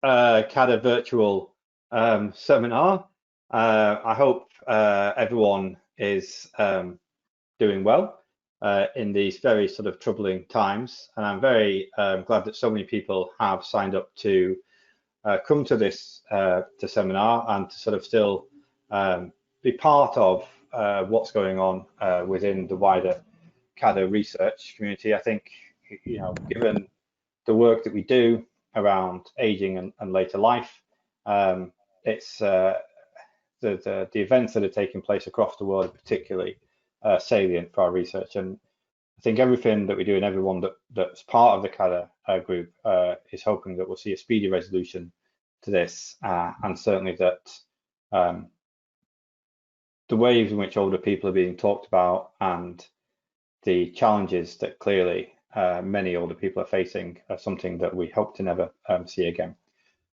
CADA virtual seminar. I hope everyone is doing well in these very sort of troubling times, and I'm very glad that so many people have signed up to come to this to seminar and to sort of still be part of what's going on within the wider CADA research community. I think, given the work that we do around aging and later life, it's the events that are taking place across the world are particularly salient for our research. And I think everything that we do and everyone that's part of the CADA group is hoping that we'll see a speedy resolution to this, and certainly that the ways in which older people are being talked about and the challenges that clearly many older people are facing are something that we hope to never see again.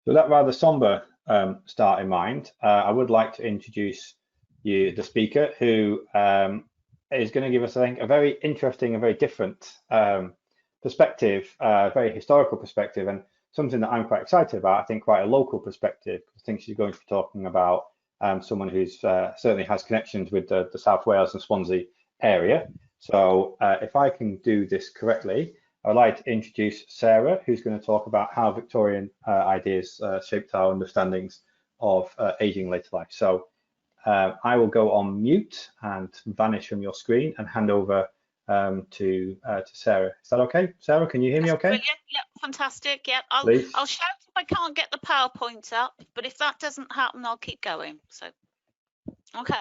So with that rather somber start in mind, I would like to introduce you the speaker who is going to give us, I think, a very interesting and very different perspective, very historical perspective, and something that I'm quite excited about. I think quite a local perspective. I think she's going to be talking about someone who's certainly has connections with the South Wales and Swansea area. So if I can do this correctly, I'd like to introduce Sara, who's going to talk about how Victorian ideas shaped our understandings of aging later life. So I will go on mute and vanish from your screen and hand over to Sara. Is that okay? Sara, can you hear me okay? Brilliant. Yep, fantastic. Yep, I'll shout if I can't get the PowerPoint up, but if that doesn't happen, I'll keep going. So, okay.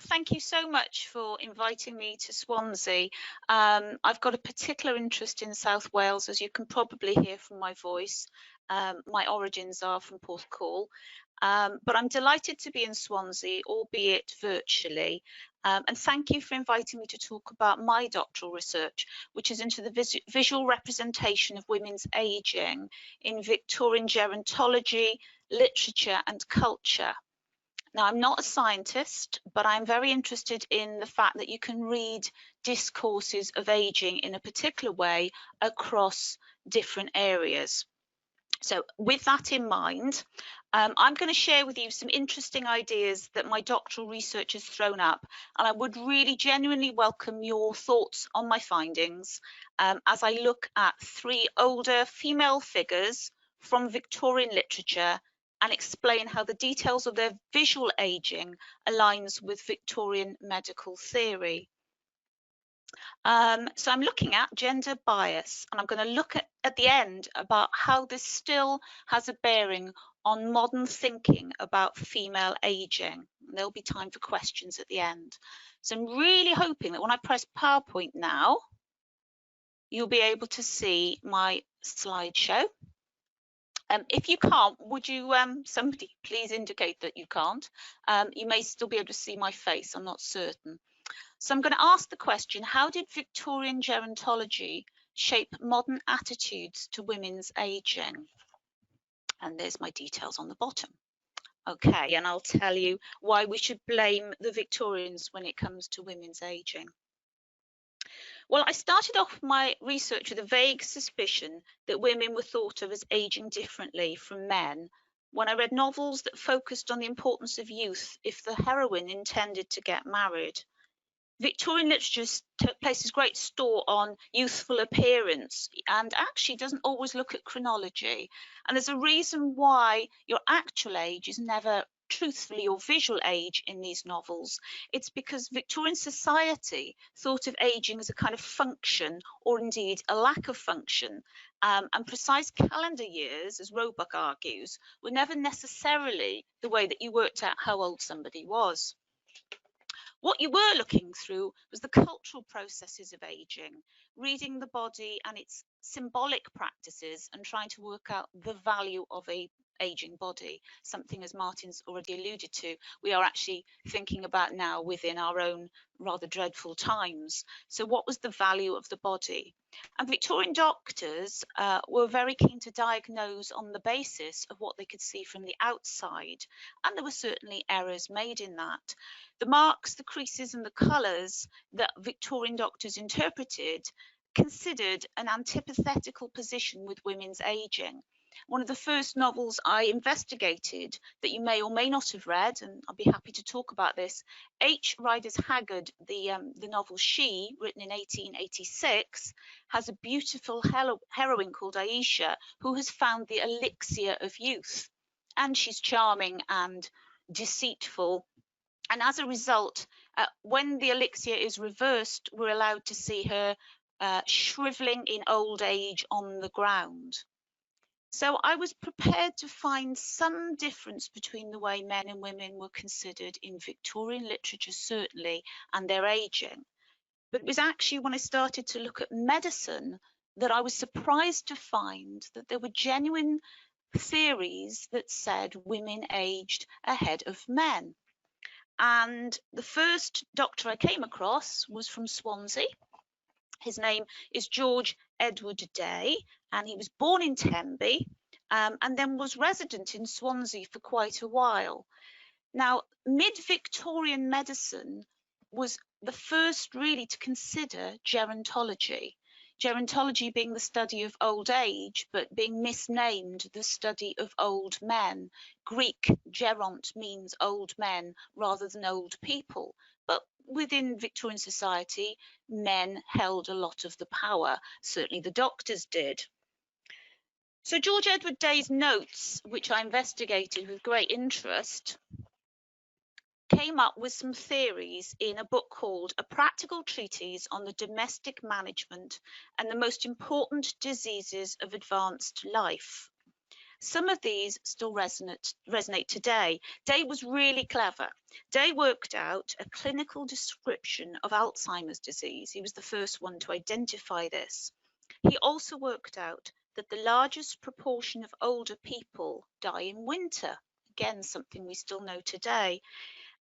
Thank you so much for inviting me to Swansea. I've got a particular interest in South Wales, as you can probably hear from my voice. My origins are from Porthcawl, but I'm delighted to be in Swansea, albeit virtually. And thank you for inviting me to talk about my doctoral research, which is into the visual representation of women's ageing in Victorian gerontology, literature and culture. Now, I'm not a scientist, but I'm very interested in the fact that you can read discourses of aging in a particular way across different areas. So with that in mind, I'm going to share with you some interesting ideas that my doctoral research has thrown up, and I would really genuinely welcome your thoughts on my findings as I look at three older female figures from Victorian literature and explain how the details of their visual aging aligns with Victorian medical theory. So I'm looking at gender bias, and I'm going to look at the end about how this still has a bearing on modern thinking about female aging. There'll be time for questions at the end. So I'm really hoping that when I press PowerPoint now, you'll be able to see my slideshow. If you can't, would you, somebody please indicate that you can't. You may still be able to see my face, I'm not certain. So I'm going to ask the question, how did Victorian gerontology shape modern attitudes to women's ageing? And there's my details on the bottom. Okay, and I'll tell you why we should blame the Victorians when it comes to women's ageing. Well, I started off my research with a vague suspicion that women were thought of as aging differently from men when I read novels that focused on the importance of youth if the heroine intended to get married. Victorian literature places great store on youthful appearance and actually doesn't always look at chronology. And there's a reason why your actual age is never truthfully your visual age in these novels. It's because Victorian society thought of aging as a kind of function or indeed a lack of function. And precise calendar years, as Roebuck argues, were never necessarily the way that you worked out how old somebody was. What you were looking through was the cultural processes of aging, reading the body and its symbolic practices and trying to work out the value of a aging body, something, as Martin's already alluded to, we are actually thinking about now within our own rather dreadful times. So what was the value of the body? And Victorian doctors were very keen to diagnose on the basis of what they could see from the outside, and there were certainly errors made in that. The marks, the creases and the colours that Victorian doctors interpreted considered an antithetical position with women's ageing. one of the first novels I investigated that you may or may not have read, and I'll be happy to talk about this. H. Rider Haggard, the novel She, written in 1886, has a beautiful heroine called Aisha, who has found the elixir of youth, and she's charming and deceitful. And as a result, when the elixir is reversed, we're allowed to see her shriveling in old age on the ground. So I was prepared to find some difference between the way men and women were considered in Victorian literature, certainly, and their aging. But it was actually when I started to look at medicine that I was surprised to find that there were genuine theories that said women aged ahead of men. And the first doctor I came across was from Swansea. His name is George Edward Day, and he was born in Tenby and then was resident in Swansea for quite a while. Now, mid-Victorian medicine was the first really to consider gerontology. Gerontology being the study of old age, but being misnamed the study of old men. Greek geront means old men rather than old people. But within Victorian society, men held a lot of the power. Certainly the doctors did. So George Edward Day's notes, which I investigated with great interest, came up with some theories in a book called A Practical Treatise on the Domestic Management and the Most Important Diseases of Advanced Life. Some of these still resonate today. Day was really clever. Day worked out a clinical description of Alzheimer's disease. He was the first one to identify this. He also worked out that the largest proportion of older people die in winter. Again, something we still know today.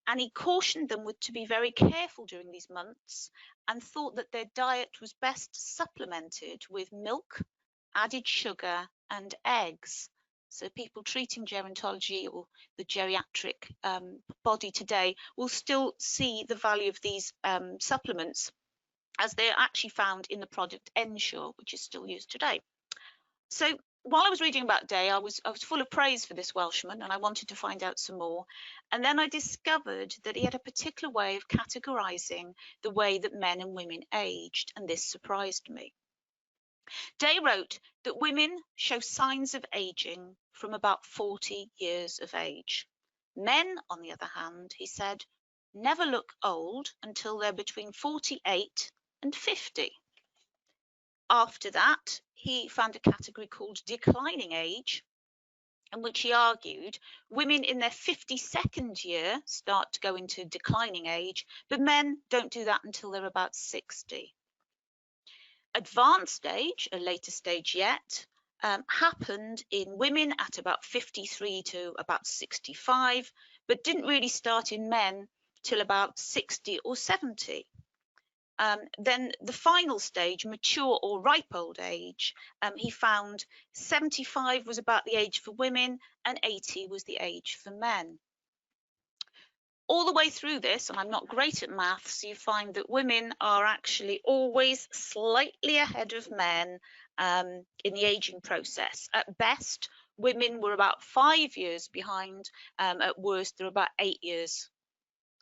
And he cautioned them to be very careful during these months and thought that their diet was best supplemented with milk, added sugar, and eggs. So people treating gerontology or the geriatric body today will still see the value of these supplements, as they're actually found in the product Ensure, which is still used today. So while I was reading about Day, I was full of praise for this Welshman, and I wanted to find out some more. And then I discovered that he had a particular way of categorizing the way that men and women aged, and this surprised me. Day wrote that women show signs of aging from about 40 years of age. Men, on the other hand, he said, never look old until they're between 48 and 50. After that, he found a category called declining age, in which he argued women in their 52nd year start to go into declining age, but men don't do that until they're about 60. Advanced age, a later stage yet, happened in women at about 53 to about 65, but didn't really start in men till about 60 or 70. Then the final stage, mature or ripe old age, he found 75 was about the age for women and 80 was the age for men. All the way through this, and I'm not great at maths, you find that women are actually always slightly ahead of men in the aging process. At best, women were about 5 years behind. At worst, they're about 8 years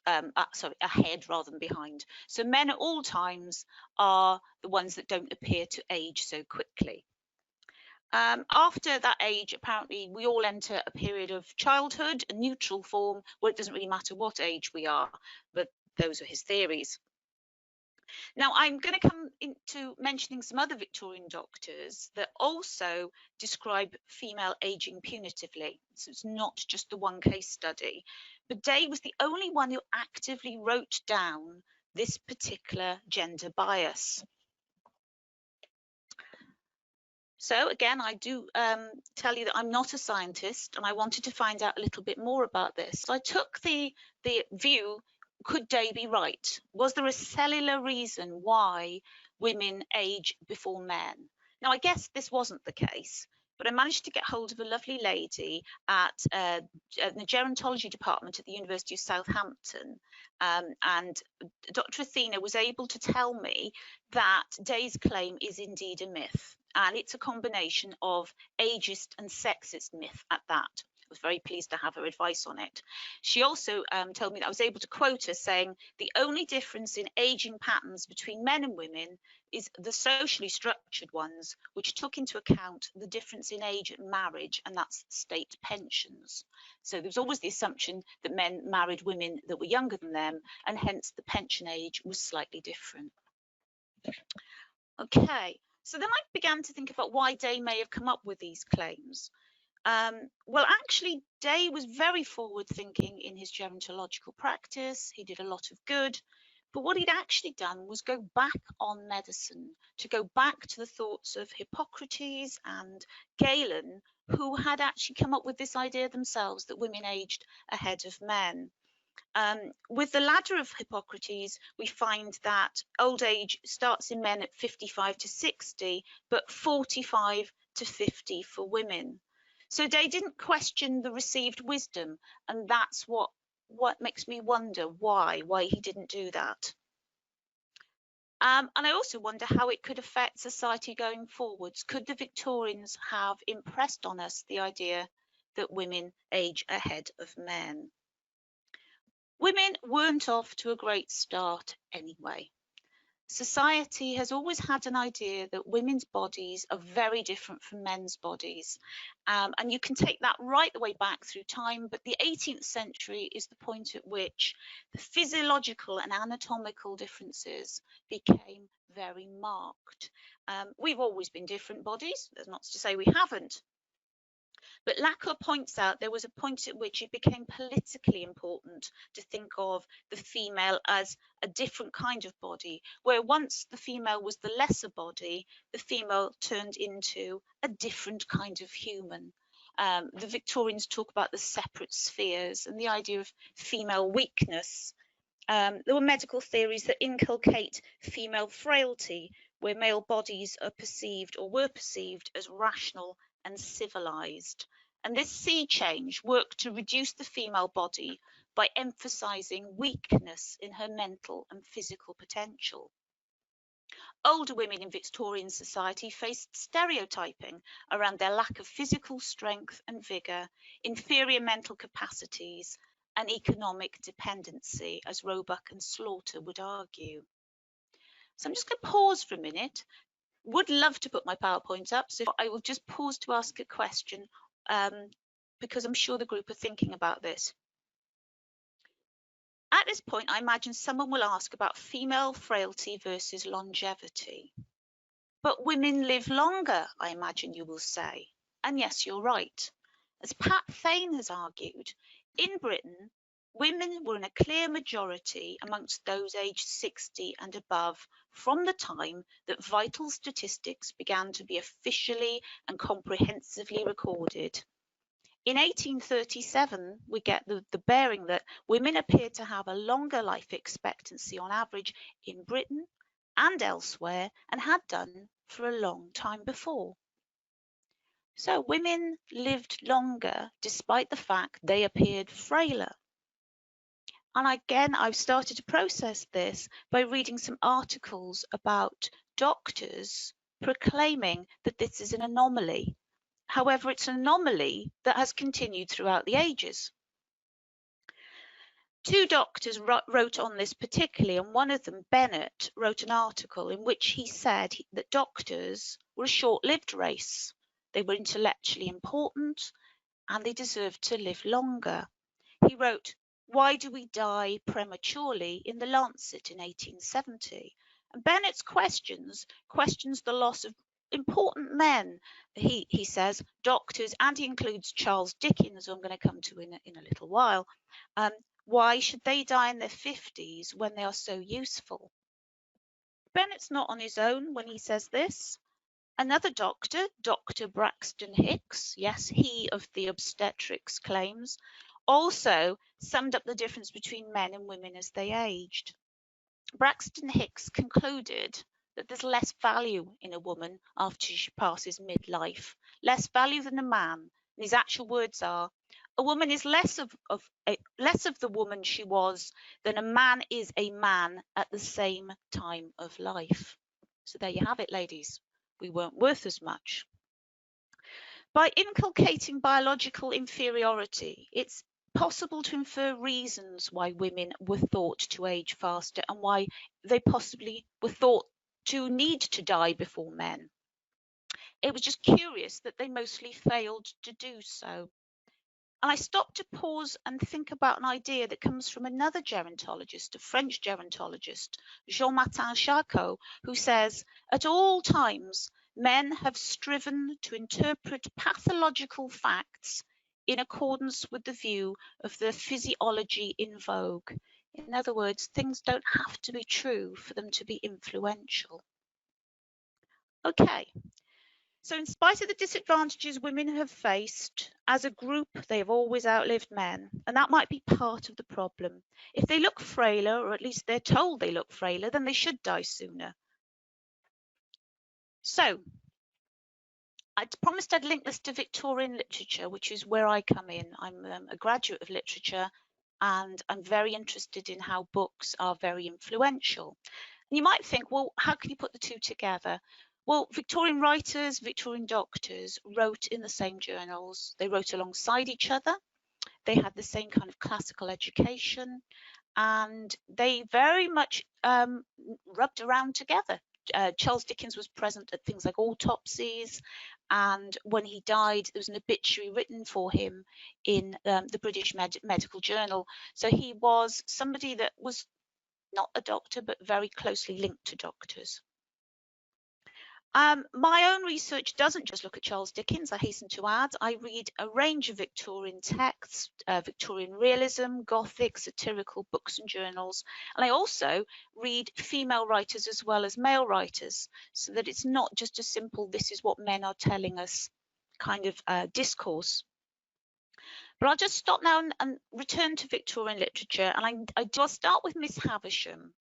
ahead rather than behind. So men at all times are the ones that don't appear to age so quickly. After that age, apparently we all enter a period of childhood, a neutral form, where it doesn't really matter what age we are, but those are his theories. Now, I'm going to come into mentioning some other Victorian doctors that also describe female aging punitively. So it's not just the one case study. But Day was the only one who actively wrote down this particular gender bias. So again, I do tell you that I'm not a scientist, and I wanted to find out a little bit more about this. So I took the view, could Day be right? Was there a cellular reason why women age before men? Now, I guess this wasn't the case, but I managed to get hold of a lovely lady at the gerontology department at the University of Southampton, and Dr. Athena was able to tell me that Day's claim is indeed a myth. and it's a combination of ageist and sexist myth at that. I was very pleased to have her advice on it. She also told me that I was able to quote her saying, the only difference in aging patterns between men and women is the socially structured ones, which took into account the difference in age at marriage, and that's state pensions. So there was always the assumption that men married women that were younger than them, and hence the pension age was slightly different. Okay, so then I began to think about why Day may have come up with these claims. Well, actually, Day was very forward-thinking in his gerontological practice. He did a lot of good. But what he'd actually done was go back on medicine, to go back to the thoughts of Hippocrates and Galen, who had actually come up with this idea themselves that women aged ahead of men. With the ladder of Hippocrates, we find that old age starts in men at 55 to 60, but 45 to 50 for women. So Day didn't question the received wisdom, and that's what makes me wonder why he didn't do that. And I also wonder how it could affect society going forwards. Could the Victorians have impressed on us the idea that women age ahead of men? Women weren't off to a great start anyway. Society has always had an idea that women's bodies are very different from men's bodies. And you can take that right the way back through time, but the 18th century is the point at which the physiological and anatomical differences became very marked. We've always been different bodies, that's not to say we haven't. But Lacan points out there was a point at which it became politically important to think of the female as a different kind of body, where once the female was the lesser body, the female turned into a different kind of human. The Victorians talk about the separate spheres and the idea of female weakness. There were medical theories that inculcate female frailty, where male bodies are perceived or were perceived as rational and civilized. And this sea change worked to reduce the female body by emphasizing weakness in her mental and physical potential. Older women in Victorian society faced stereotyping around their lack of physical strength and vigor, inferior mental capacities, and economic dependency, as Roebuck and Slaughter would argue. So I'm just going to pause for a minute. Would love to put my PowerPoint up, so I will just pause to ask a question, because I'm sure the group are thinking about this. At this point, I imagine someone will ask about female frailty versus longevity. But women live longer, I imagine you will say. And yes, you're right. As Pat Fane has argued, in Britain, women were in a clear majority amongst those aged 60 and above from the time that vital statistics began to be officially and comprehensively recorded. In 1837, we get the bearing that women appeared to have a longer life expectancy on average in Britain and elsewhere, and had done for a long time before. So women lived longer despite the fact they appeared frailer. And again, I've started to process this by reading some articles about doctors proclaiming that this is an anomaly. However, it's an anomaly that has continued throughout the ages. Two doctors wrote on this particularly, and one of them, Bennett, wrote an article in which he said that doctors were a short-lived race. They were intellectually important and they deserved to live longer. He wrote, "Why do we die prematurely?" in the Lancet in 1870. And Bennett's questions the loss of important men. He says doctors, and he includes Charles Dickens, who I'm going to come to in a little while. Why should they die in their 50s when they are so useful? Bennett's not on his own when he says this. Another doctor, Dr. Braxton Hicks, yes, he of the obstetrics claims, also summed up the difference between men and women as they aged. Braxton Hicks concluded that there's less value in a woman after she passes midlife, less value than a man. And his actual words are, a woman is less of the woman she was than a man is a man at the same time of life. So there you have it, ladies. we weren't worth as much. By inculcating biological inferiority, it's possible to infer reasons why women were thought to age faster and why they possibly were thought to need to die before men. It was just curious that they mostly failed to do so. And I stopped to pause and think about an idea that comes from another gerontologist, a French gerontologist, Jean-Martin Charcot, who says, at all times, men have striven to interpret pathological facts in accordance with the view of the physiology in vogue. In other words, things don't have to be true for them to be influential. Okay. So in spite of the disadvantages women have faced, as a group, they have always outlived men, and that might be part of the problem. If they look frailer, or at least they're told they look frailer, then they should die sooner. So I promised I'd link this to Victorian literature, which is where I come in. I'm a graduate of literature, and I'm very interested in how books are very influential. And you might think, well, how can you put the two together? Well, Victorian writers, Victorian doctors wrote in the same journals. They wrote alongside each other. They had the same kind of classical education, and they very much rubbed around together. Charles Dickens was present at things like autopsies, and when he died, there was an obituary written for him in the British Medical Journal. So he was somebody that was not a doctor, but very closely linked to doctors. My own research doesn't just look at Charles Dickens, I hasten to add. I read a range of Victorian texts, Victorian realism, Gothic, satirical books and journals. And I also read female writers as well as male writers, so that it's not just a simple, this is what men are telling us kind of discourse. But I'll just stop now and return to Victorian literature. And I'll start with Miss Havisham.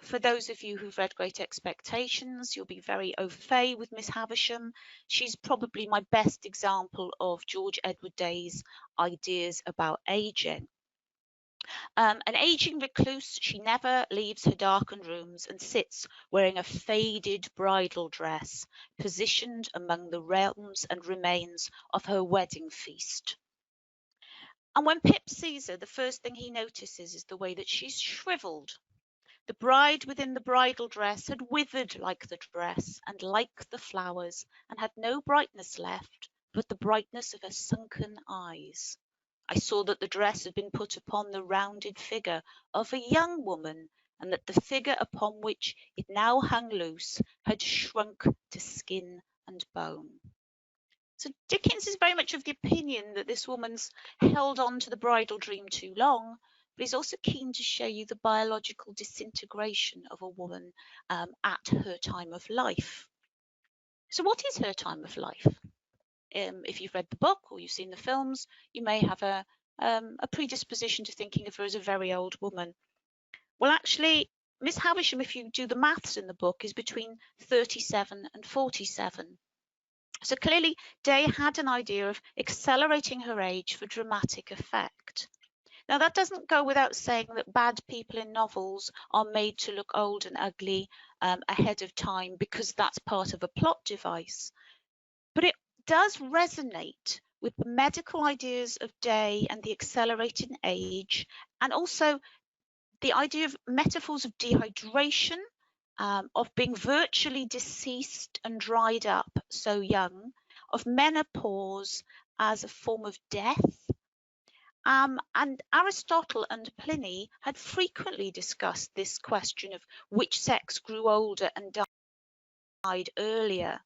For those of you who've read Great Expectations, you'll be very au fait with Miss Havisham. She's probably my best example of George Edward Day's ideas about aging. An aging recluse, she never leaves her darkened rooms and sits wearing a faded bridal dress, positioned among the realms and remains of her wedding feast. And when Pip sees her, the first thing he notices is the way that she's shriveled. The bride within the bridal dress had withered like the dress and like the flowers, and had no brightness left but the brightness of her sunken eyes. I saw that the dress had been put upon the rounded figure of a young woman, and that the figure upon which it now hung loose had shrunk to skin and bone. So Dickens is very much of the opinion that this woman's held on to the bridal dream too long, but he's also keen to show you the biological disintegration of a woman at her time of life. So what is her time of life? If you've read the book or you've seen the films, you may have a predisposition to thinking of her as a very old woman. Well, actually, Miss Havisham, if you do the maths in the book, is between 37 and 47. So clearly, Day had an idea of accelerating her age for dramatic effect. Now, that doesn't go without saying that bad people in novels are made to look old and ugly ahead of time, because that's part of a plot device. But it does resonate with the medical ideas of Day and the accelerating age, and also the idea of metaphors of dehydration, of being virtually deceased and dried up so young, of menopause as a form of death. And Aristotle and Pliny had frequently discussed this question of which sex grew older and died earlier.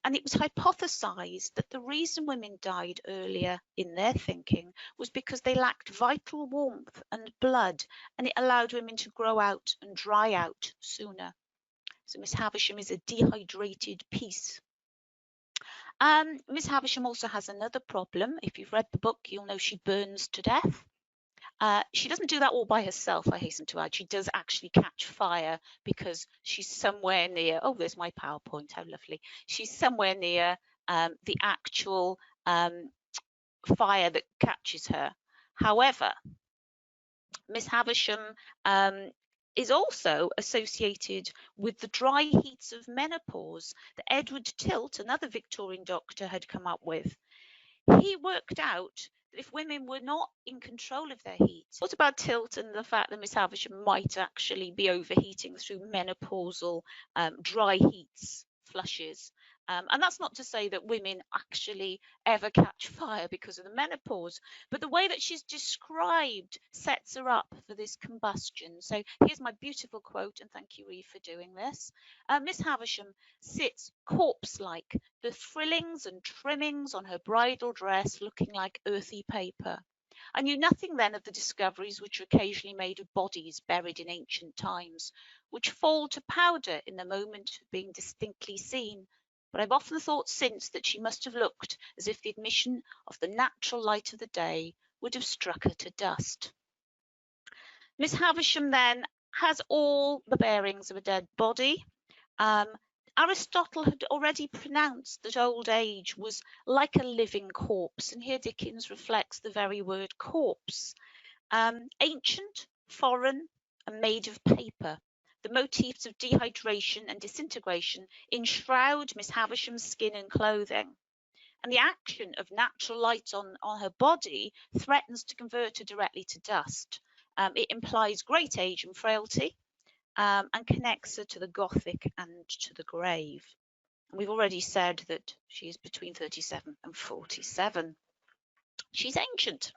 And it was hypothesized that the reason women died earlier in their thinking was because they lacked vital warmth and blood, and it allowed women to grow out and dry out sooner. So Miss Havisham is a dehydrated piece. Miss Havisham also has another problem. If you've read the book, you'll know she burns to death. She doesn't do that all by herself, I hasten to add. She does actually catch fire because she's somewhere near, oh, there's my PowerPoint, how lovely. She's somewhere near the actual fire that catches her. However, Miss Havisham is also associated with the dry heats of menopause that Edward Tilt, another Victorian doctor, had come up with. He worked out that if women were not in control of their heat, what about Tilt and the fact that Miss Havisham might actually be overheating through menopausal dry heats, flushes? And that's not to say that women actually ever catch fire because of the menopause, but the way that she's described sets her up for this combustion. So here's my beautiful quote, and thank you, Eve, for doing this. Miss Havisham sits corpse-like, the frillings and trimmings on her bridal dress looking like earthy paper. I knew nothing then of the discoveries which are occasionally made of bodies buried in ancient times, which fall to powder in the moment of being distinctly seen. But I've often thought since that she must have looked as if the admission of the natural light of the day would have struck her to dust. Miss Havisham then has all the bearings of a dead body. Aristotle had already pronounced that old age was like a living corpse, and here Dickens reflects the very word corpse. Ancient, foreign, and made of paper. The motifs of dehydration and disintegration enshroud Miss Havisham's skin and clothing. And the action of natural light on her body threatens to convert her directly to dust. It implies great age and frailty, and connects her to the Gothic and to the grave. And we've already said that she is between 37 and 47. She's ancient.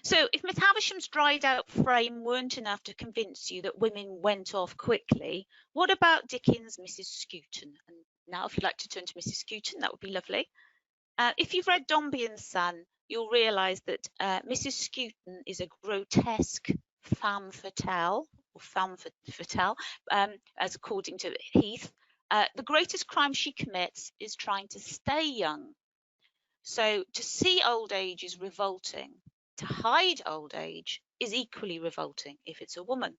So if Miss Havisham's dried out frame weren't enough to convince you that women went off quickly, what about Dickens' Mrs. Skewton? And now if you'd like to turn to Mrs. Skewton, that would be lovely. If you've read Dombey and Son, you'll realise that Mrs. Skewton is a grotesque femme fatale, or femme fatale, as according to Heath. The greatest crime she commits is trying to stay young. So to see old age is revolting. To hide old age is equally revolting if it's a woman.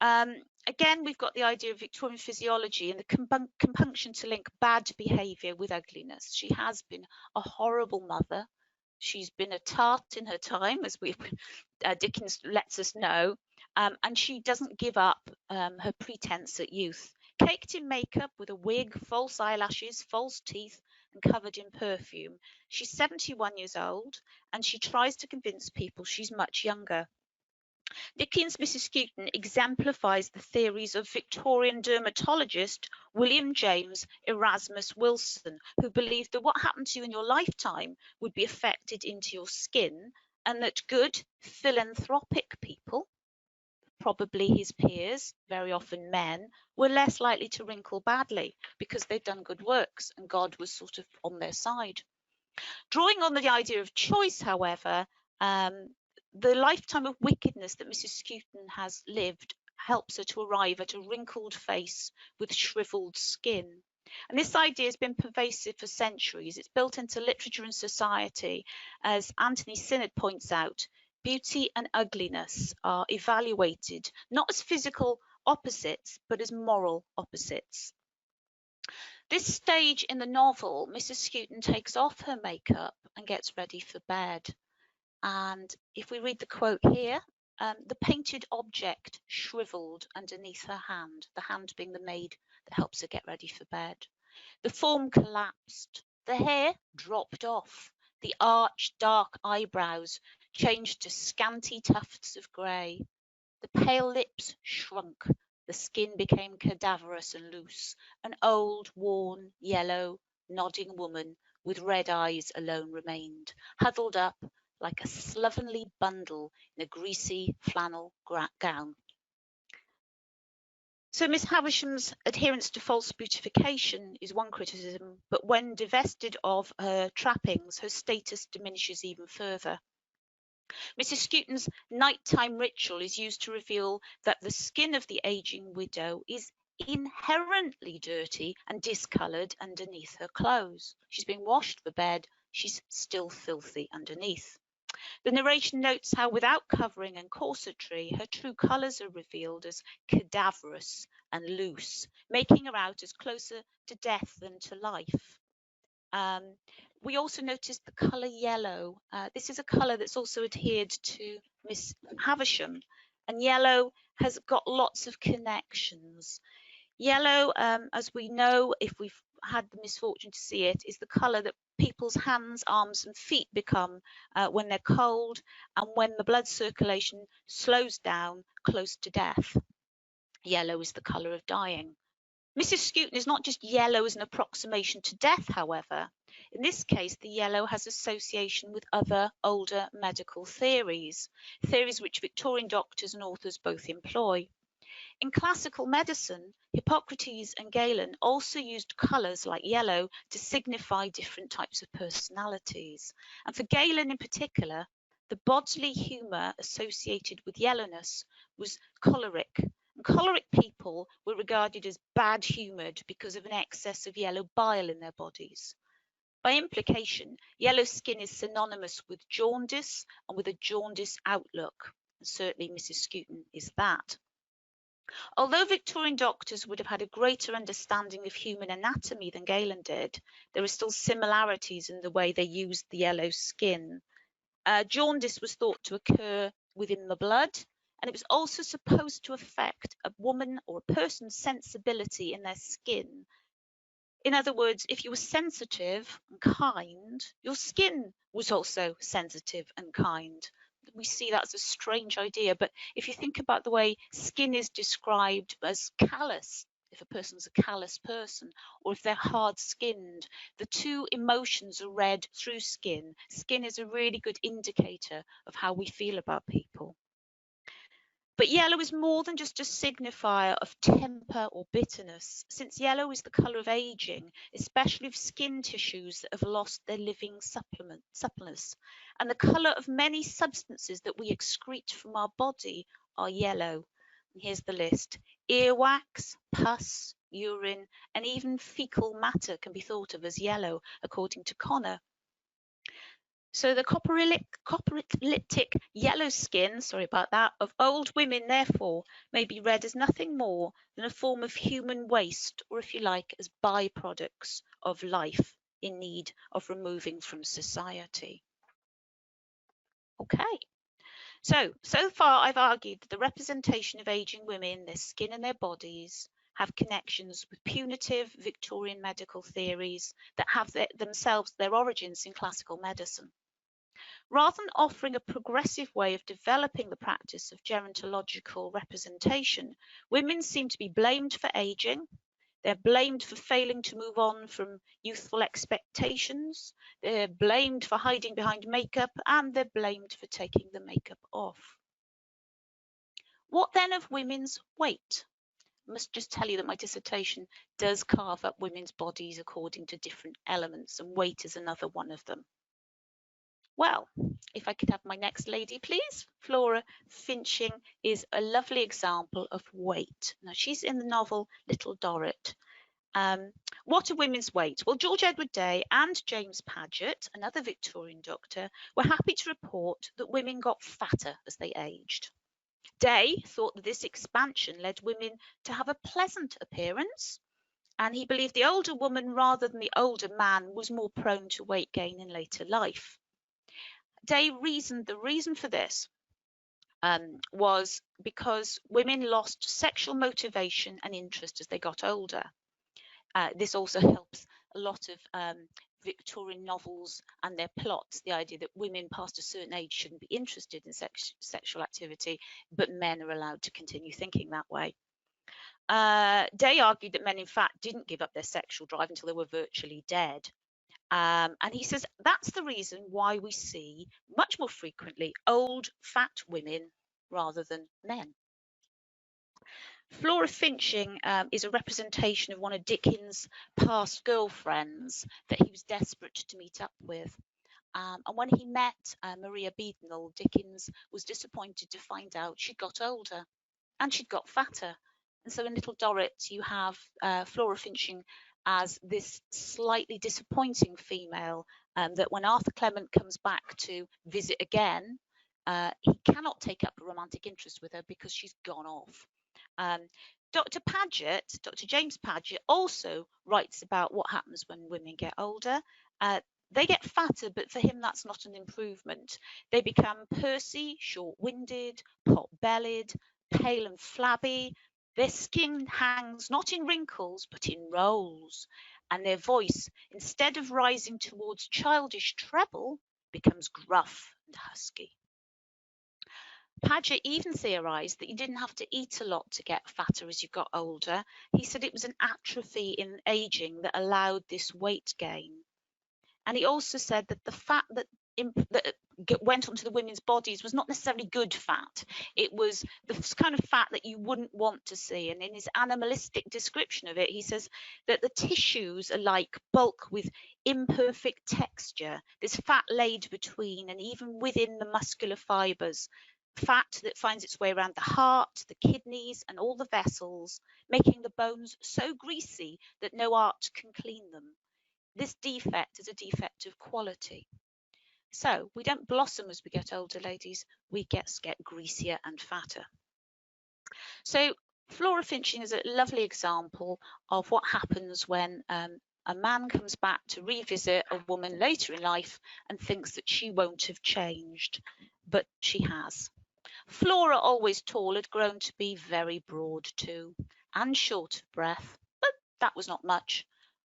Again, we've got the idea of Victorian physiology and the compunction to link bad behaviour with ugliness. She has been a horrible mother. She's been a tart in her time, as Dickens lets us know, and she doesn't give up her pretense at youth. Caked in makeup with a wig, false eyelashes, false teeth, and covered in perfume. She's 71 years old, and she tries to convince people she's much younger. Dickens' Mrs. Skewton exemplifies the theories of Victorian dermatologist William James Erasmus Wilson, who believed that what happened to you in your lifetime would be affected into your skin, and that good, philanthropic people, probably his peers, very often men, were less likely to wrinkle badly because they'd done good works and God was sort of on their side. Drawing on the idea of choice, however, the lifetime of wickedness that Mrs. Skewton has lived helps her to arrive at a wrinkled face with shriveled skin. And this idea has been pervasive for centuries. It's built into literature and society. As Anthony Sinnott points out, beauty and ugliness are evaluated not as physical opposites, but as moral opposites. This stage in the novel, Mrs. Skewton takes off her makeup and gets ready for bed. And if we read the quote here, the painted object shriveled underneath her hand, the hand being the maid that helps her get ready for bed. The form collapsed, the hair dropped off, the arched dark eyebrows changed to scanty tufts of grey. The pale lips shrunk, the skin became cadaverous and loose. An old, worn, yellow, nodding woman with red eyes alone remained, huddled up like a slovenly bundle in a greasy flannel gown. So Miss Havisham's adherence to false beautification is one criticism, but when divested of her trappings, her status diminishes even further. Mrs. Skewton's nighttime ritual is used to reveal that the skin of the aging widow is inherently dirty and discoloured underneath her clothes. She's been washed for bed, she's still filthy underneath. The narration notes how without covering and corsetry, her true colours are revealed as cadaverous and loose, making her out as closer to death than to life. We also noticed the colour yellow. This is a colour that's also adhered to Miss Havisham. and yellow has got lots of connections. Yellow, as we know, if we've had the misfortune to see it, is the colour that people's hands, arms and feet become when they're cold and when the blood circulation slows down close to death. Yellow is the colour of dying. Mrs. Skewton is not just yellow as an approximation to death, however. In this case, the yellow has association with other older medical theories, theories which Victorian doctors and authors both employ. In classical medicine, Hippocrates and Galen also used colours like yellow to signify different types of personalities. And for Galen in particular, the bodily humour associated with yellowness was choleric. And choleric people were regarded as bad-humoured because of an excess of yellow bile in their bodies. By implication, yellow skin is synonymous with jaundice and with a jaundice outlook. And certainly Mrs. Skewton is that. Although Victorian doctors would have had a greater understanding of human anatomy than Galen did, there are still similarities in the way they used the yellow skin. Jaundice was thought to occur within the blood, and it was also supposed to affect a woman or a person's sensibility in their skin. In other words, if you were sensitive and kind, your skin was also sensitive and kind. We see that as a strange idea, but if you think about the way skin is described as callous, if a person's a callous person, or if they're hard-skinned, the two emotions are read through skin. Skin is a really good indicator of how we feel about people. But yellow is more than just a signifier of temper or bitterness, since yellow is the colour of ageing, especially of skin tissues that have lost their living suppleness. And the colour of many substances that we excrete from our body are yellow. And here's the list. Earwax, pus, urine, and even fecal matter can be thought of as yellow, according to Connor. So the coprolitic yellow skin, sorry about that, of old women, therefore, may be read as nothing more than a form of human waste, or if you like, as byproducts of life in need of removing from society. Okay, so far I've argued that the representation of aging women, their skin and their bodies, have connections with punitive Victorian medical theories that have themselves their origins in classical medicine. Rather than offering a progressive way of developing the practice of gerontological representation, women seem to be blamed for aging. They're blamed for failing to move on from youthful expectations. They're blamed for hiding behind makeup, and they're blamed for taking the makeup off. What then of women's weight? I must just tell you that my dissertation does carve up women's bodies according to different elements, and weight is another one of them. Well, if I could have my next lady, please. Flora Finching is a lovely example of weight. Now, she's in the novel Little Dorrit. What are women's weight? Well, George Edward Day and James Paget, another Victorian doctor, were happy to report that women got fatter as they aged. Day thought that this expansion led women to have a pleasant appearance, and he believed the older woman rather than the older man was more prone to weight gain in later life. Day reasoned the reason for this was because women lost sexual motivation and interest as they got older. This also helps a lot of Victorian novels and their plots, the idea that women past a certain age shouldn't be interested in sexual activity, but men are allowed to continue thinking that way. Day argued that men, in fact, didn't give up their sexual drive until they were virtually dead. And he says that's the reason why we see much more frequently old, fat women rather than men. Flora Finching is a representation of one of Dickens' past girlfriends that he was desperate to meet up with. And when he met Maria Beadnell, Dickens was disappointed to find out she'd got older and she'd got fatter. And so in Little Dorrit, you have Flora Finching as this slightly disappointing female that when Arthur Clement comes back to visit again, he cannot take up a romantic interest with her because she's gone off. Dr. James Paget, also writes about what happens when women get older. They get fatter, but for him that's not an improvement. They become pursy, short-winded, pot-bellied, pale and flabby. Their skin hangs not in wrinkles, but in rolls, and their voice, instead of rising towards childish treble, becomes gruff and husky. Paget even theorised that you didn't have to eat a lot to get fatter as you got older. He said it was an atrophy in ageing that allowed this weight gain. And he also said that the fat that went onto the women's bodies was not necessarily good fat. It was the kind of fat that you wouldn't want to see. And in his animalistic description of it, he says that the tissues are like bulk with imperfect texture. There's fat laid between and even within the muscular fibres. Fat that finds its way around the heart, the kidneys, and all the vessels, making the bones so greasy that no art can clean them. This defect is a defect of quality. So we don't blossom as we get older, ladies. We get greasier and fatter. So Flora Finching is a lovely example of what happens when a man comes back to revisit a woman later in life and thinks that she won't have changed, but she has. Flora, always tall, had grown to be very broad too, and short of breath, but that was not much.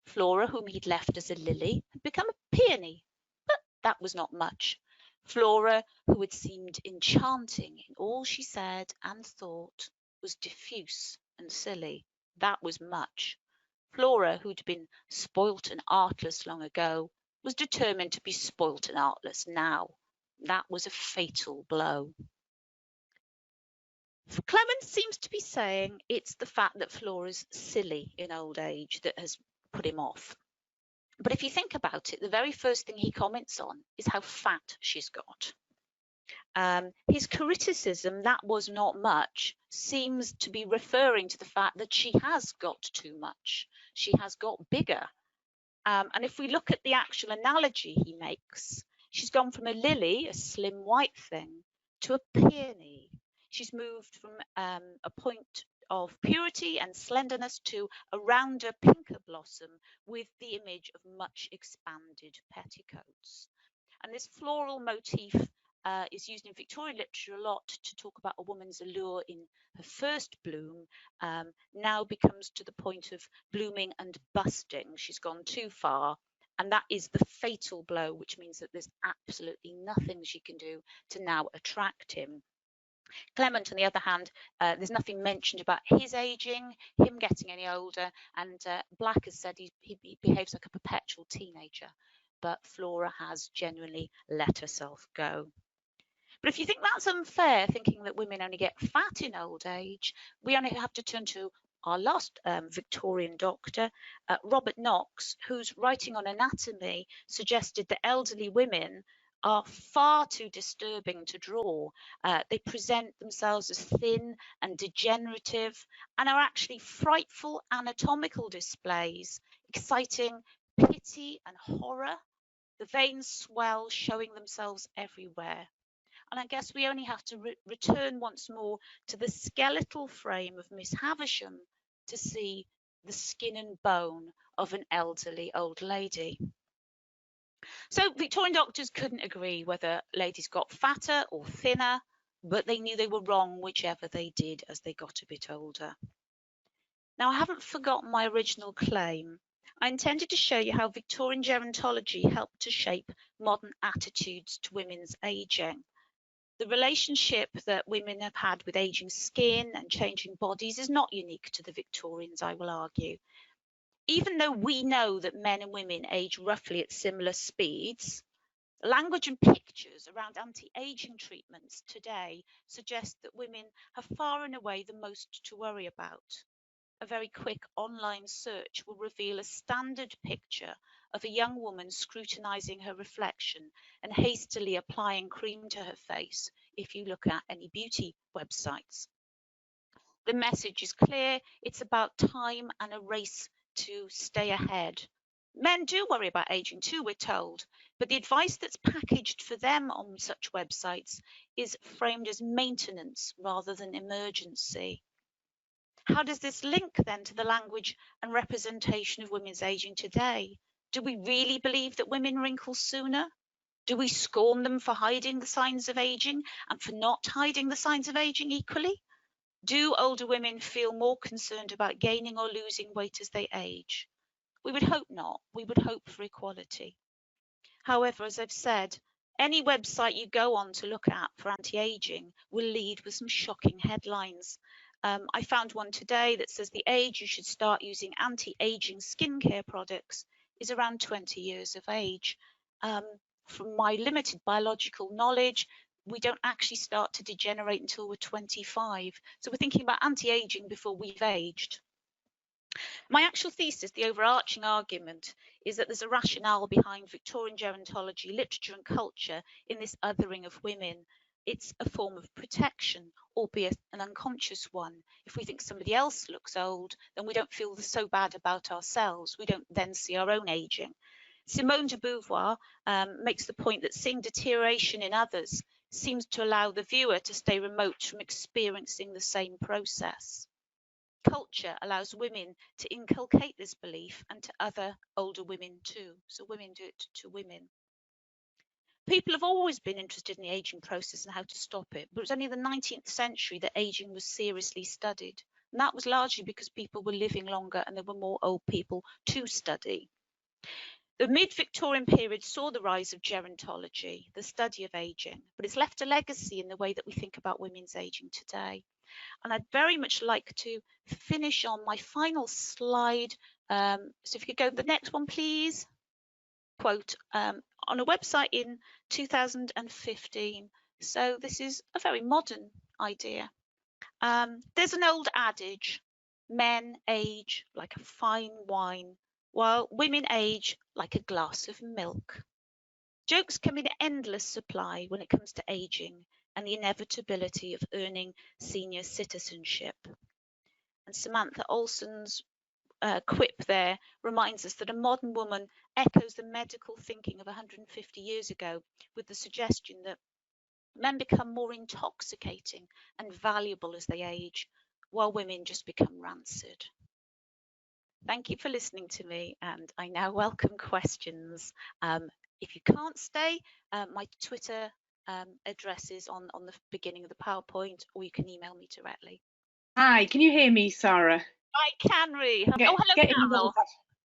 Flora, whom he'd left as a lily, had become a peony, but that was not much. Flora, who had seemed enchanting in all she said and thought, was diffuse and silly. That was much. Flora, who'd been spoilt and artless long ago, was determined to be spoilt and artless now. That was a fatal blow. Clement seems to be saying it's the fact that Flora's silly in old age that has put him off. But if you think about it, the very first thing he comments on is how fat she's got. His criticism, that was not much, seems to be referring to the fact that she has got too much. She has got bigger. And if we look at the actual analogy he makes, she's gone from a lily, a slim white thing, to a peony. She's moved from a point of purity and slenderness to a rounder, pinker blossom with the image of much expanded petticoats. And this floral motif is used in Victorian literature a lot to talk about a woman's allure in her first bloom, now becomes to the point of blooming and busting. She's gone too far. And that is the fatal blow, which means that there's absolutely nothing she can do to now attract him. Clement, on the other hand, there's nothing mentioned about his aging, him getting any older, and Black has said he behaves like a perpetual teenager, but Flora has genuinely let herself go. But if you think that's unfair, thinking that women only get fat in old age, we only have to turn to our last Victorian doctor, Robert Knox, whose writing on anatomy suggested that elderly women are far too disturbing to draw. They present themselves as thin and degenerative and are actually frightful anatomical displays, exciting pity and horror. The veins swell, showing themselves everywhere. And I guess we only have to return once more to the skeletal frame of Miss Havisham to see the skin and bone of an elderly old lady. So Victorian doctors couldn't agree whether ladies got fatter or thinner, but they knew they were wrong whichever they did as they got a bit older. Now, I haven't forgotten my original claim. I intended to show you how Victorian gerontology helped to shape modern attitudes to women's ageing. The relationship that women have had with aging skin and changing bodies is not unique to the Victorians, I will argue. Even though we know that men and women age roughly at similar speeds, language and pictures around anti-aging treatments today suggest that women have far and away the most to worry about. A very quick online search will reveal a standard picture of a young woman scrutinizing her reflection and hastily applying cream to her face if you look at any beauty websites. The message is clear. It's about time and a race to stay ahead. Men do worry about aging too, we're told, but the advice that's packaged for them on such websites is framed as maintenance rather than emergency. How does this link then to the language and representation of women's aging today? Do we really believe that women wrinkle sooner? Do we scorn them for hiding the signs of aging and for not hiding the signs of aging equally? Do older women feel more concerned about gaining or losing weight as they age? We would hope not. We would hope for equality. However, as I've said, any website you go on to look at for anti-aging will lead with some shocking headlines. I found one today that says the age you should start using anti-aging skincare products is around 20 years of age. From my limited biological knowledge, we don't actually start to degenerate until we're 25. So we're thinking about anti-aging before we've aged. My actual thesis, the overarching argument, is that there's a rationale behind Victorian gerontology, literature and culture in this othering of women. It's a form of protection, albeit an unconscious one. If we think somebody else looks old, then we don't feel so bad about ourselves. We don't then see our own aging. Simone de Beauvoir makes the point that seeing deterioration in others seems to allow the viewer to stay remote from experiencing the same process. Culture allows women to inculcate this belief and to other older women too. So women do it to women. People have always been interested in the aging process and how to stop it, but it was only in the 19th century that aging was seriously studied. And that was largely because people were living longer and there were more old people to study. The mid-Victorian period saw the rise of gerontology, the study of aging, but it's left a legacy in the way that we think about women's aging today. And I'd very much like to finish on my final slide. So if you could go to the next one, please. Quote, on a website in 2015. So this is a very modern idea. There's an old adage, men age like a fine wine, while women age like a glass of milk. Jokes come in endless supply when it comes to aging and the inevitability of earning senior citizenship. And Samantha Olson's quip there reminds us that a modern woman echoes the medical thinking of 150 years ago with the suggestion that men become more intoxicating and valuable as they age, while women just become rancid. Thank you for listening to me, and I now welcome questions. If you can't stay, my Twitter address is on the beginning of the PowerPoint, or you can email me directly. Hi, can you hear me, Sara? I can, Ree. Oh, hello, Carol.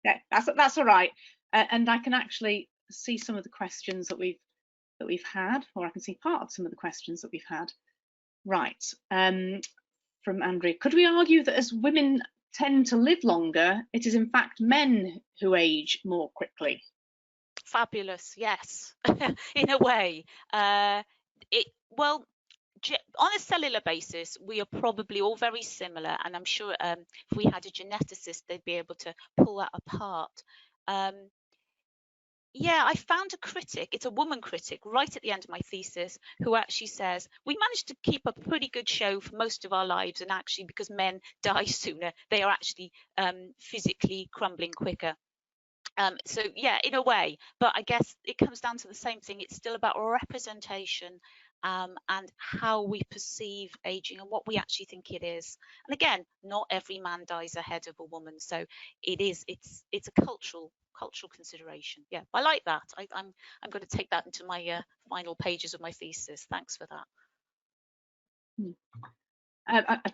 Yeah, that's all right. And I can actually see some of the questions that we've had, or I can see part of some of the questions that we've had. Right. From Andrea, could we argue that as women tend to live longer, it is in fact men who age more quickly? Fabulous, yes, in a way. Well, on a cellular basis, we are probably all very similar, and I'm sure if we had a geneticist, they'd be able to pull that apart. Yeah, I found a critic, it's a woman critic, right at the end of my thesis, who actually says, we managed to keep up a pretty good show for most of our lives, and actually because men die sooner, they are actually physically crumbling quicker. So yeah, in a way, but I guess it comes down to the same thing. It's still about representation and how we perceive aging and what we actually think it is. And again, not every man dies ahead of a woman, so it's a cultural consideration. Yeah, I like that. I'm going to take that into my final pages of my thesis. Thanks for that.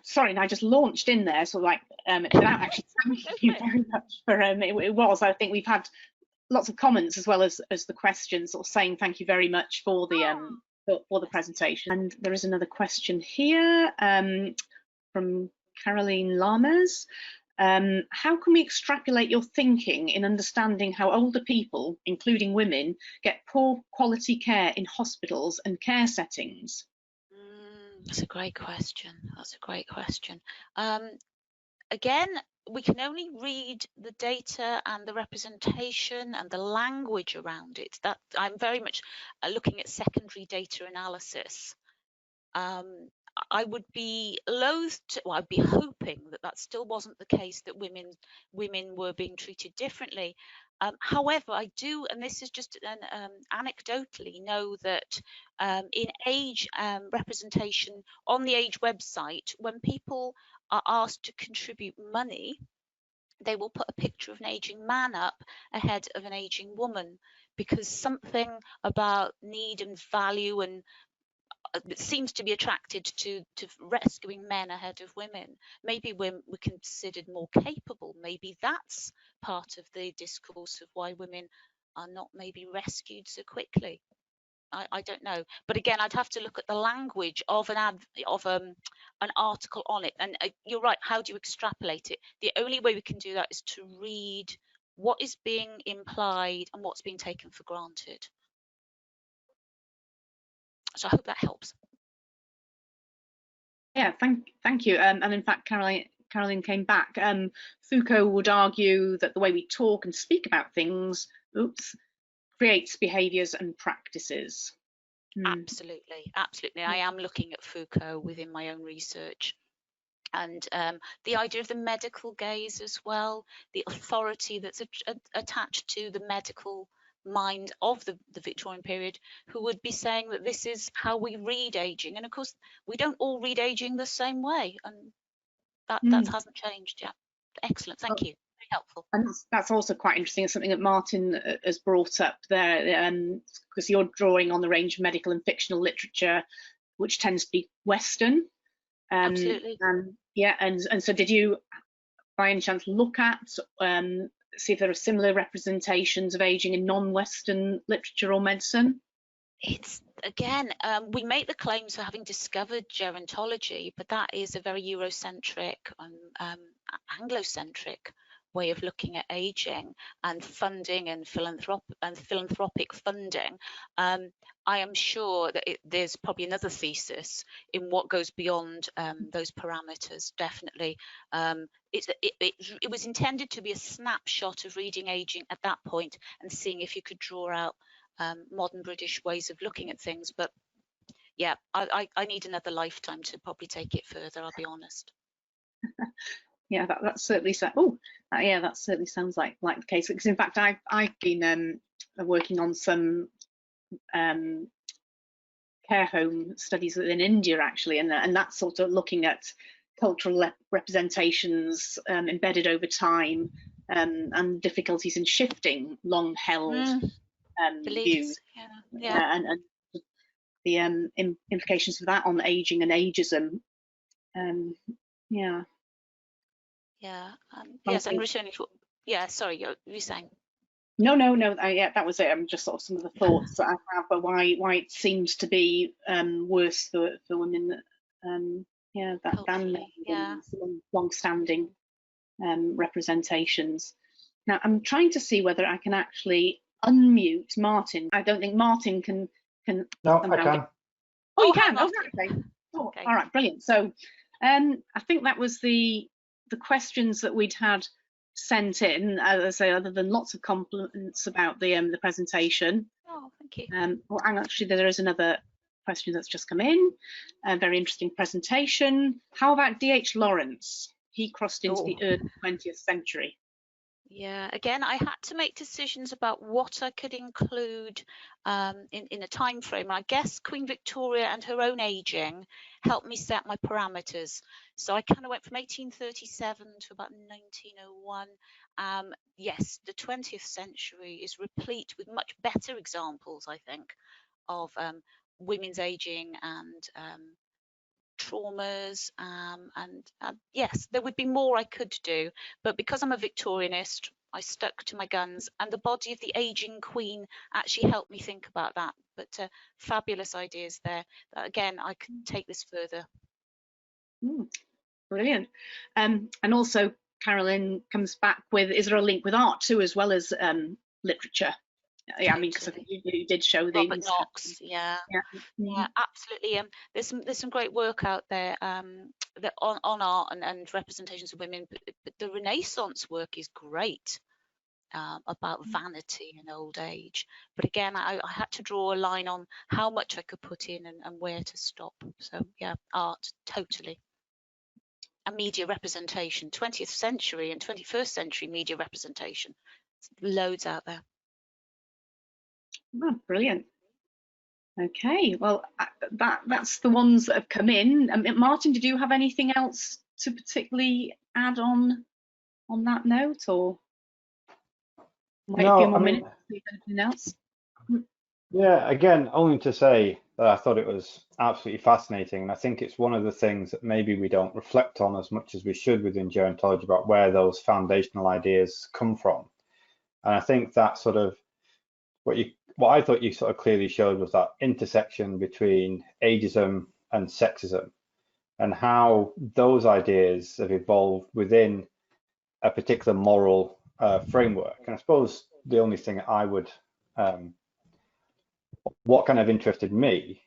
Sorry, and I just launched in there, so like without actually thanking you very much for it was. I think we've had lots of comments as well as the questions, sort of saying thank you very much for the presentation. And there is another question here from Caroline Lames. How can we extrapolate your thinking in understanding how older people, including women, get poor quality care in hospitals and care settings? That's a great question. Again, we can only read the data and the representation and the language around it. That I'm very much looking at secondary data analysis. I would be I'd be hoping that still wasn't the case, that women were being treated differently. However, I do, and this is just anecdotally, know that in age representation on the age website, when people are asked to contribute money, they will put a picture of an aging man up ahead of an aging woman, because something about need and value and it seems to be attracted to rescuing men ahead of women. Maybe we're considered more capable. Maybe that's part of the discourse of why women are not maybe rescued so quickly. I don't know, but again, I'd have to look at the language of an article on it. And you're right. How do you extrapolate it? The only way we can do that is to read what is being implied and what's being taken for granted. So I hope that helps. Yeah, thank you. And in fact, Caroline came back. Foucault would argue that the way we talk and speak about things, creates behaviours and practices. Absolutely, absolutely. I am looking at Foucault within my own research. And the idea of the medical gaze as well, the authority that's attached to the medical mind of the Victorian period, who would be saying that this is how we read aging. And of course, we don't all read aging the same way. And that hasn't changed yet. Excellent, thank you. Very helpful. And that's also quite interesting. It's something that Martin has brought up there, because you're drawing on the range of medical and fictional literature, which tends to be Western. Absolutely. And so did you, by any chance, look at, see if there are similar representations of aging in non-Western literature or medicine? It's, again, we make the claims for having discovered gerontology, but that is a very Eurocentric and Anglo-centric way of looking at aging and funding and philanthropic funding. I am sure that there's probably another thesis in what goes beyond those parameters. Definitely, it was intended to be a snapshot of reading aging at that point and seeing if you could draw out modern British ways of looking at things. But yeah, I need another lifetime to probably take it further, I'll be honest. Yeah, that certainly that certainly sounds like the case, because in fact I've been working on some care home studies in India actually, and that's sort of looking at cultural representations embedded over time, and difficulties in shifting long held views, and the implications of that on aging and ageism. Yes, and returning to, sorry, you're saying. No, yeah, that was it. Just sort of some of the thoughts that I have, but why it seems to be worse for women than long-standing representations. Now I'm trying to see whether I can actually unmute Martin. I don't think Martin can. No, I can. Oh, you can. Oh, okay. Oh, okay. All right, brilliant. So I think that was the questions that we'd had sent in, as I say, other than lots of compliments about the presentation. Oh, thank you. Well, and actually there is another question that's just come in. A very interesting presentation. How about D.H. Lawrence? He crossed into the early 20th century. Yeah, again, I had to make decisions about what I could include in a time frame. I guess Queen Victoria and her own aging helped me set my parameters. So I kind of went from 1837 to about 1901. Yes, the 20th century is replete with much better examples, I think, of women's aging and traumas, and yes, there would be more I could do, but because I'm a Victorianist, I stuck to my guns, and the body of the aging queen actually helped me think about that. But fabulous ideas there. Again, I could take this further. Brilliant. And also Carolyn comes back with, is there a link with art too, as well as literature? Yeah, I mean, because you did show the Robert Knox, yeah, absolutely. There's some great work out there that on art and representations of women. But the Renaissance work is great about vanity and old age. But again, I had to draw a line on how much I could put in and where to stop. So yeah, art, totally. And media representation, 20th century and 21st century media representation. There's loads out there. Oh, brilliant. Okay, well, that's the ones that have come in. Martin, did you have anything else to particularly add on on that note, or wait a No, few more I mean, minutes to see if anything else? yeah, again, only to say that I thought it was absolutely fascinating. And I think it's one of the things that maybe we don't reflect on as much as we should within gerontology about where those foundational ideas come from. And I think that sort of what I thought you sort of clearly showed was that intersection between ageism and sexism and how those ideas have evolved within a particular moral framework. And I suppose the only thing I would what kind of interested me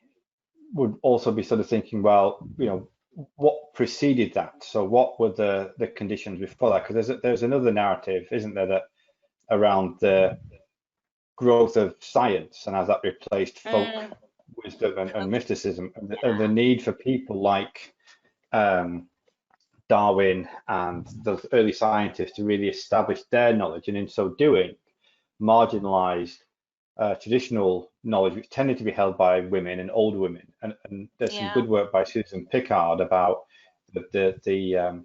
would also be sort of thinking, well, you know, what preceded that? So what were the conditions before that? Because there's another narrative, isn't there, that around the growth of science and has that replaced folk wisdom and mysticism, and the need for people like Darwin and those early scientists to really establish their knowledge, and in so doing, marginalized traditional knowledge, which tended to be held by women and older women. And there's some good work by Susan Pickard about the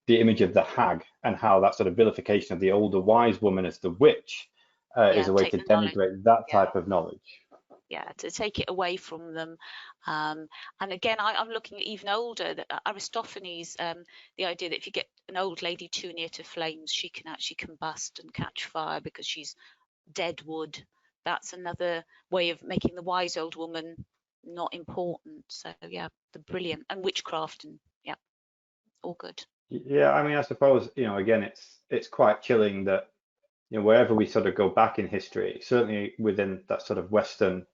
image of the hag and how that sort of vilification of the older wise woman as the witch is a way to denigrate that type of knowledge. Yeah, to take it away from them. And again, I'm looking at even older, Aristophanes, the idea that if you get an old lady too near to flames, she can actually combust and catch fire because she's dead wood. That's another way of making the wise old woman not important. So yeah, the brilliant, and witchcraft, and yeah, all good. Yeah, I mean, I suppose, you know, again, it's quite chilling that, you know, wherever we sort of go back in history, certainly within that sort of Western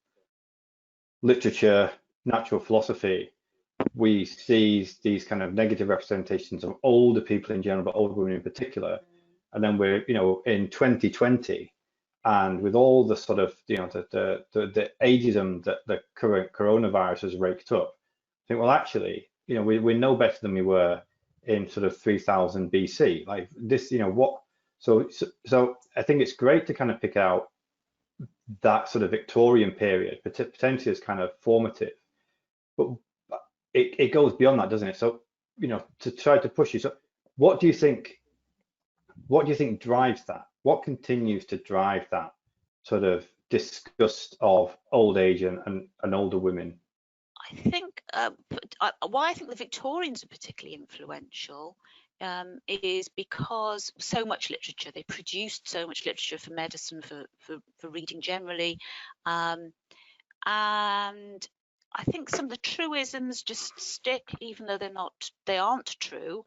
literature, natural philosophy, we see these kind of negative representations of older people in general, but older women in particular. And then we're, you know, in 2020, and with all the sort of, you know, the ageism that the current coronavirus has raked up, I think, well, actually, you know, we're no better than we were in sort of 3000 BC. Like this, you know, what? So I think it's great to kind of pick out that sort of Victorian period, potentially as kind of formative, but it goes beyond that, doesn't it? So, you know, to try to push you. So, what do you think drives that? What continues to drive that sort of disgust of old age and older women? I think why I think the Victorians are particularly influential is because so much literature, they produced so much literature for medicine, for reading generally, and I think some of the truisms just stick, even though they aren't true.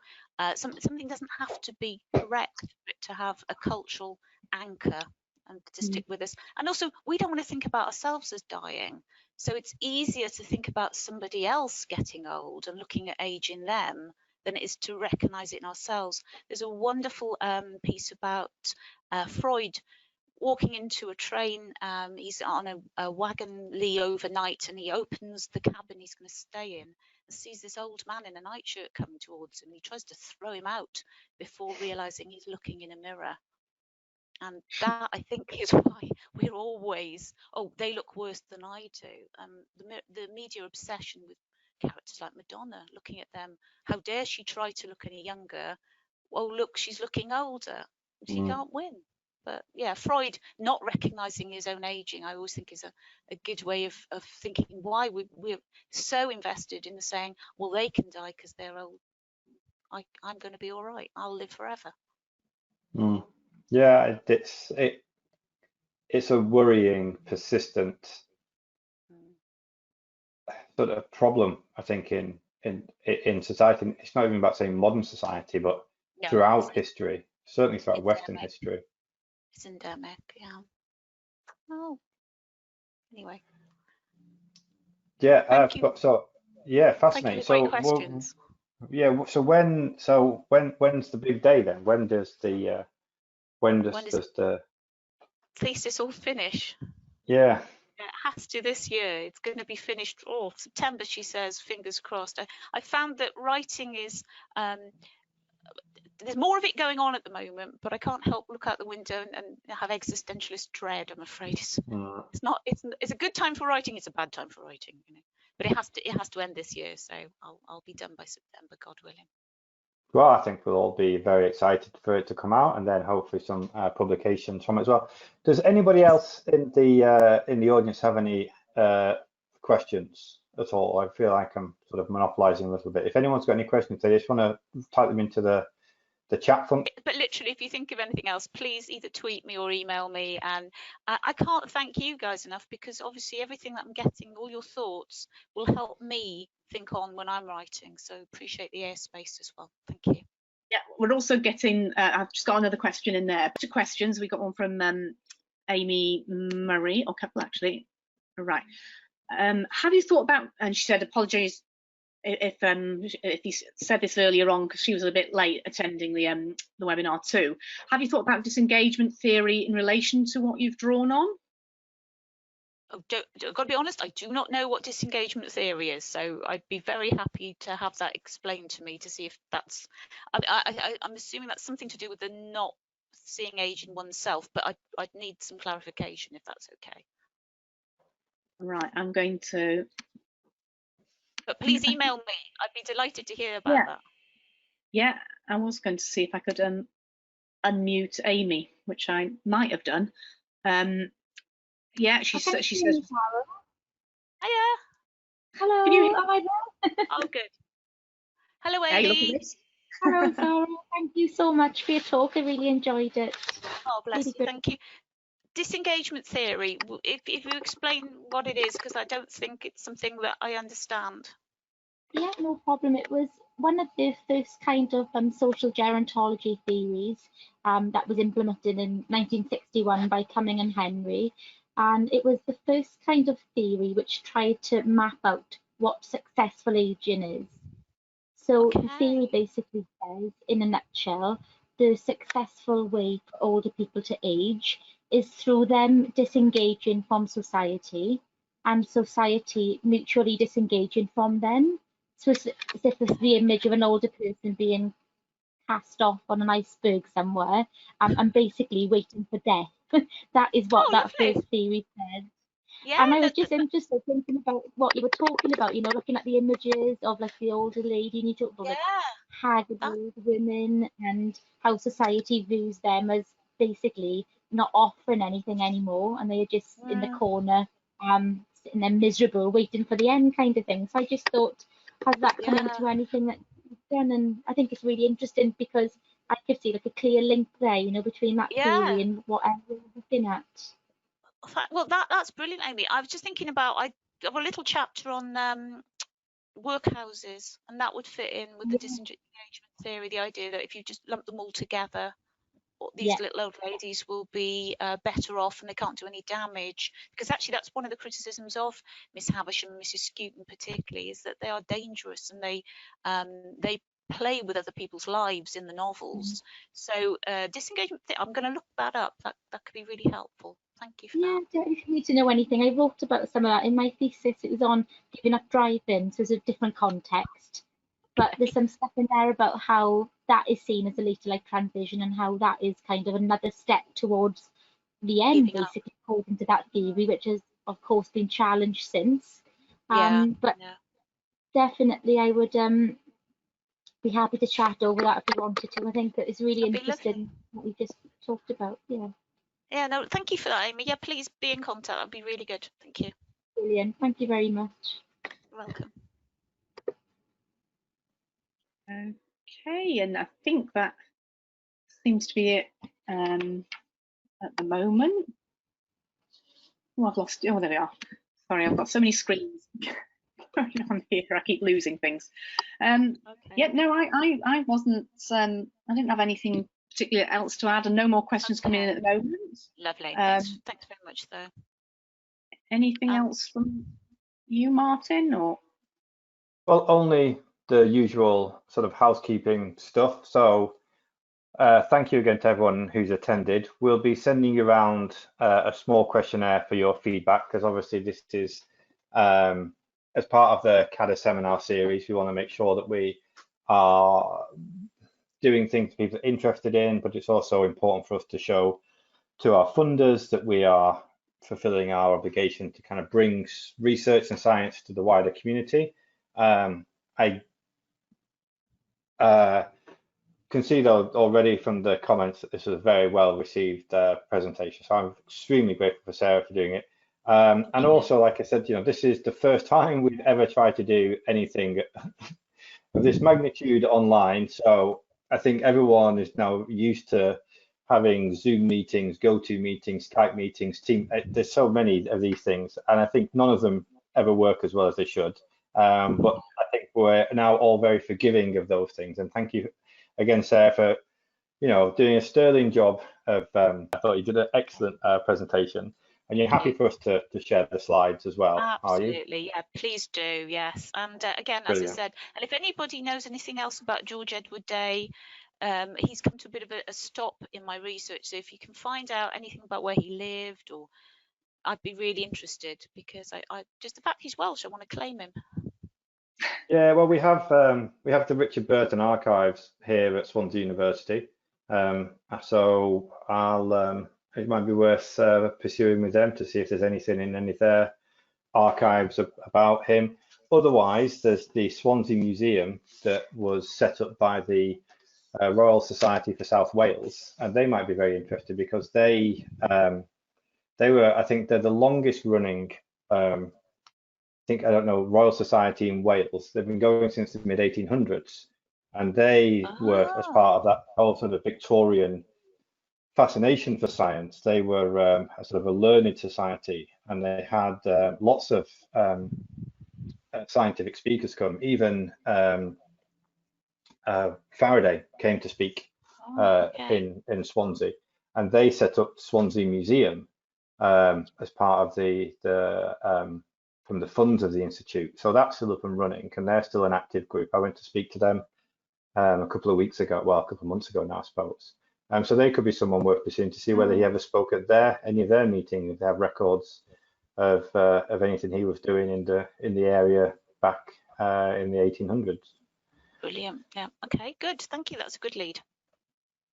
Something doesn't have to be correct for it to have a cultural anchor and to stick with us. And also, we don't want to think about ourselves as dying. So it's easier to think about somebody else getting old and looking at age in them than it is to recognize it in ourselves. There's a wonderful piece about Freud walking into a train. He's on a wagon lee overnight, and he opens the cabin he's going to stay in and sees this old man in a nightshirt coming towards him. He tries to throw him out before realizing he's looking in a mirror. And that, I think, is why we're always, oh, they look worse than I do. The media obsession with characters like Madonna, looking at them, how dare she try to look any younger? Oh, look, she's looking older. She can't win. But yeah, Freud not recognizing his own aging, I always think is a good way of thinking why we're so invested in saying, well, they can die because they're old. I'm going to be all right. I'll live forever. Yeah, it's a worrying, persistent sort of problem, I think, in society. It's not even about saying modern society, but throughout history, certainly throughout Western history. It's endemic, yeah. Oh, anyway. Yeah, so yeah, fascinating. Thank you for great questions. Yeah, so when's the big day then? When does the thesis all finish? Yeah. It has to this year. It's going to be finished September, she says, fingers crossed. I found that writing is there's more of it going on at the moment, but I can't help look out the window and have existentialist dread. I'm afraid it's not. It's a good time for writing. It's a bad time for writing, you know. But it has to end this year, so I'll be done by September, God willing. Well, I think we'll all be very excited for it to come out, and then hopefully some publications from it as well. Does anybody else in the audience have any questions at all? I feel like I'm sort of monopolizing a little bit. If anyone's got any questions, they just want to type them into the chat function. But literally, if you think of anything else, please either tweet me or email me. And I can't thank you guys enough, because obviously everything that I'm getting, all your thoughts, will help me think on when I'm writing. So appreciate the airspace as well. Thank you. Yeah, we're also getting, I've just got another question in there. Two questions. We got one from Amy Murray, or a couple actually. Right. Have you thought about, and she said, apologies if you said this earlier on, because she was a bit late attending the webinar too. Have you thought about disengagement theory in relation to what you've drawn on? I've got to be honest, I do not know what disengagement theory is, so I'd be very happy to have that explained to me to see if that's, I'm assuming that's something to do with the not seeing age in oneself, but I'd need some clarification if that's okay. Right, I'm going to... But please email me. I'd be delighted to hear about that. Yeah, I was going to see if I could unmute Amy, which I might have done. Yeah, she says. Hiya. Hello. Can you... Am I there? Oh, good. Hello, Amy. Hello, Sara. Thank you so much for your talk. I really enjoyed it. Oh, bless you. Thank you. Disengagement theory, if you explain what it is, because I don't think it's something that I understand. Yeah, no problem. It was one of the first kind of social gerontology theories that was implemented in 1961 by Cumming and Henry. And it was the first kind of theory which tried to map out what successful aging is. So the theory basically says, in a nutshell, the successful way for older people to age is through them disengaging from society and society mutually disengaging from them. So it's as if it's the image of an older person being cast off on an iceberg somewhere and basically waiting for death. That is what that first theory said. Yeah, and I was just interested thinking about what you were talking about, you know, looking at the images of like the older lady, and you talked about like haggard old women and how society views them as basically not offering anything anymore, and they are just in the corner, sitting there miserable, waiting for the end kind of thing. So I just thought, has that come into anything that you've done? And I think it's really interesting because I could see like a clear link there, you know, between that theory and what we're looking at. Well, that's brilliant, Amy. I was just thinking about, I have a little chapter on workhouses, and that would fit in with the disengagement theory, the idea that if you just lump them all together, these little old ladies will be better off and they can't do any damage. Because actually that's one of the criticisms of Miss Havisham and Mrs. Skewton particularly, is that they are dangerous and they play with other people's lives in the novels. So disengagement, I'm going to look that up. That could be really helpful. Thank you for that. Yeah, if you need to know anything, I wrote about some of that in my thesis. It was on giving up driving, so it's a different context. But there's some stuff in there about how that is seen as a later life transition and how that is kind of another step towards the end, basically, according to that theory, which has, of course, been challenged since. But definitely I would be happy to chat over that if you wanted to. I think that is really interesting what we just talked about. Yeah, no, thank you for that, Amy. Yeah, please be in contact. That'd be really good. Thank you. Brilliant. Thank you very much. You're welcome. Okay, and I think that seems to be it at the moment. Oh, I've lost. Oh, there we are. Sorry, I've got so many screens going on here. I keep losing things. Yeah, no, I wasn't. I didn't have anything particular else to add, and no more questions coming in at the moment. Lovely. Thanks very much, though. Anything else from you, Martin, or? Well, only the usual sort of housekeeping stuff. So thank you again to everyone who's attended. We'll be sending you around a small questionnaire for your feedback, because obviously this is as part of the CADA seminar series. We want to make sure that we are doing things people are interested in, but it's also important for us to show to our funders that we are fulfilling our obligation to kind of bring research and science to the wider community. can see though already from the comments that this was a very well received presentation. So I'm extremely grateful for Sarah for doing it. And also, like I said, this is the first time we've ever tried to do anything of this magnitude online. So I think everyone is now used to having Zoom meetings, GoToMeetings, Skype meetings, team. There's so many of these things, and I think none of them ever work as well as they should. But I think we're now all very forgiving of those things. And thank you again, Sarah, for doing a sterling job of. I thought you did an excellent presentation. And you're happy for us to share the slides as well, are you? Absolutely, yeah, please do, yes. And again, Brilliant. as I said, and if anybody knows anything else about George Edward Day, he's come to a bit of a stop in my research. So if you can find out anything about where he lived, or I'd be really interested, because I just the fact he's Welsh, I want to claim him. Yeah, well, we have the Richard Burton archives here at Swansea University, so I'll. It might be worth pursuing with them to see if there's anything in any of their archives about him. Otherwise, there's the Swansea Museum that was set up by the Royal Society for South Wales, and they might be very interested because they were, I think they're the longest running, Royal Society in Wales. They've been going since the mid 1800s, and they were, as part of that whole sort of Victorian fascination for science, they were a sort of a learned society, and they had lots of scientific speakers come. Even Faraday came to speak in Swansea, and they set up Swansea Museum as part of the from the funds of the institute. So that's still up and running, and they're still an active group. I went to speak to them a couple of weeks ago, well, a couple of months ago now, I suppose. So they could be someone worth pursuing to see whether he ever spoke at any of their meetings, if they have records of anything he was doing in the area back in the 1800s. Brilliant. Yeah. Okay. Good. Thank you. That's a good lead.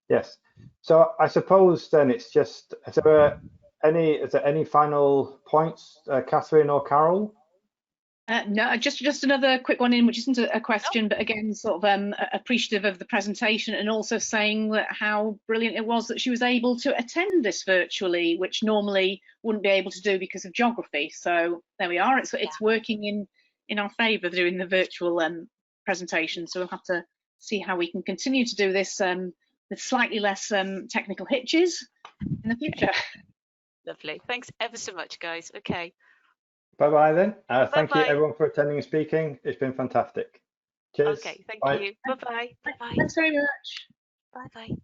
Yes. So I suppose then it's just, is there any final points, Catherine or Carol? No, just another quick one in, which isn't a question, but again, sort of appreciative of the presentation, and also saying that how brilliant it was that she was able to attend this virtually, which normally wouldn't be able to do because of geography. So there we are. It's working in our favour doing the virtual presentation. So we'll have to see how we can continue to do this with slightly less technical hitches in the future. Lovely. Thanks ever so much, guys. Okay. Bye-bye then. Thank you everyone for attending and speaking. It's been fantastic. Cheers. Okay, thank Bye. you. Bye-bye. Bye-bye. Thanks very much. Bye-bye.